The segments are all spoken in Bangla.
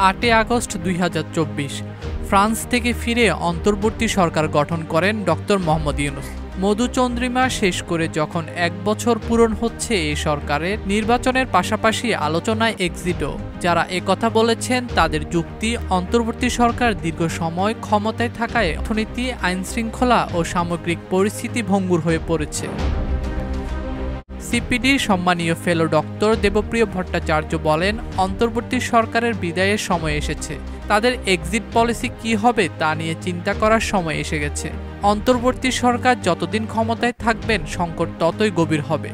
8 আগস্ট 2024 ফ্রান্স থেকে ফিরে অন্তর্বর্তী সরকার গঠন করেন ডক্টর মোহাম্মদ ইউনূস। মধুচন্দ্রিমা শেষ করে যখন 1 বছর পূরণ হচ্ছে এই সরকারের, নির্বাচনের পাশাপাশি আলোচনায় এক্সিটও। যারা একথা বলেছেন তাদের যুক্তি, অন্তর্বর্তী সরকার দীর্ঘ সময় ক্ষমতায় থাকায় অর্থনীতি, আইনশৃঙ্খলা ও সামগ্রিক পরিস্থিতি ভঙ্গুর হয়ে পড়েছে। সিপিডির সম্মানীয় ফেলো ডক্টর দেবপ্রিয় ভট্টাচার্য বলেন, অন্তর্বর্তী সরকারের বিদায়ের সময় এসেছে। তাদের এক্সিট পলিসি কী হবে তা নিয়ে চিন্তা করার সময় এসে গেছে। অন্তর্বর্তী সরকার যতদিন ক্ষমতায় থাকবেন, সংকট ততই গভীর হবে।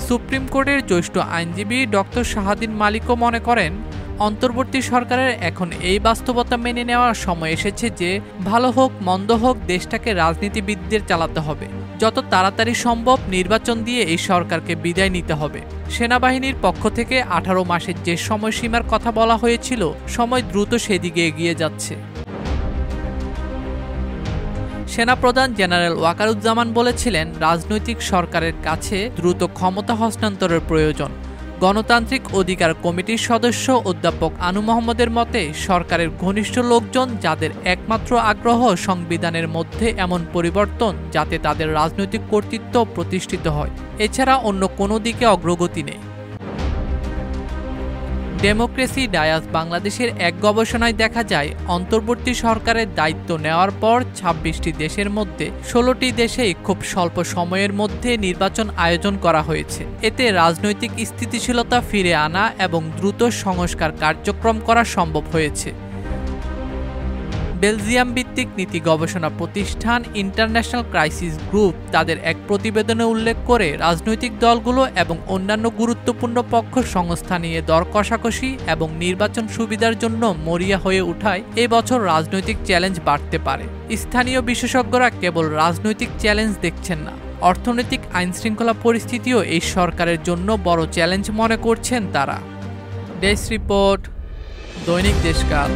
সুপ্রিম কোর্টের জ্যেষ্ঠ আইনজীবী ডক্টর শাহাদিন মালিকও মনে করেন, অন্তর্বর্তী সরকারের এখন এই বাস্তবতা মেনে নেওয়ার সময় এসেছে যে ভালো হোক মন্দ হোক, দেশটাকে রাজনীতিবিদদের চালাতে হবে। যত তাড়াতাড়ি সম্ভব নির্বাচন দিয়ে এই সরকারকে বিদায় নিতে হবে। সেনাবাহিনীর পক্ষ থেকে 18 মাসের যে সময়সীমার কথা বলা হয়েছিল, সময় দ্রুত সেদিকে এগিয়ে যাচ্ছে। সেনাপ্রধান জেনারেল ওয়াকারুজ্জামান বলেছিলেন, রাজনৈতিক সরকারের কাছে দ্রুত ক্ষমতা হস্তান্তরের প্রয়োজন। গণতান্ত্রিক অধিকার কমিটির সদস্য অধ্যাপক আনু মোহাম্মদের মতে, সরকারের ঘনিষ্ঠ লোকজন যাদের একমাত্র আগ্রহ সংবিধানের মধ্যে এমন পরিবর্তন যাতে তাদের রাজনৈতিক কর্তৃত্ব প্রতিষ্ঠিত হয়, এছাড়া অন্য কোনো দিকে অগ্রগতি নেই। ডেমোক্রেসি ডায়াস বাংলাদেশের এক গবেষণায় দেখা যায়, অন্তর্বর্তী সরকারের দায়িত্ব নেওয়ার পর 26টি দেশের মধ্যে 16টি দেশেই খুব স্বল্প সময়ের মধ্যে নির্বাচন আয়োজন করা হয়েছে। এতে রাজনৈতিক স্থিতিশীলতা ফিরে আনা এবং দ্রুত সংস্কার কার্যক্রম করা সম্ভব হয়েছে। বেলজিয়াম ভিত্তিক নীতি গবেষণা প্রতিষ্ঠান ইন্টারন্যাশনাল ক্রাইসিস গ্রুপ তাদের এক প্রতিবেদনে উল্লেখ করে, রাজনৈতিক দলগুলো এবং অন্যান্য গুরুত্বপূর্ণ পক্ষ সংস্থা নিয়ে দর কষাকষি এবং নির্বাচন সুবিধার জন্য মরিয়া হয়ে ওঠায় এবছর রাজনৈতিক চ্যালেঞ্জ বাড়তে পারে। স্থানীয় বিশেষজ্ঞরা কেবল রাজনৈতিক চ্যালেঞ্জ দেখছেন না, অর্থনৈতিক আইনশৃঙ্খলা পরিস্থিতিও এই সরকারের জন্য বড় চ্যালেঞ্জ মনে করছেন তারা। ডেস্ক রিপোর্ট, দৈনিক দেশকাল।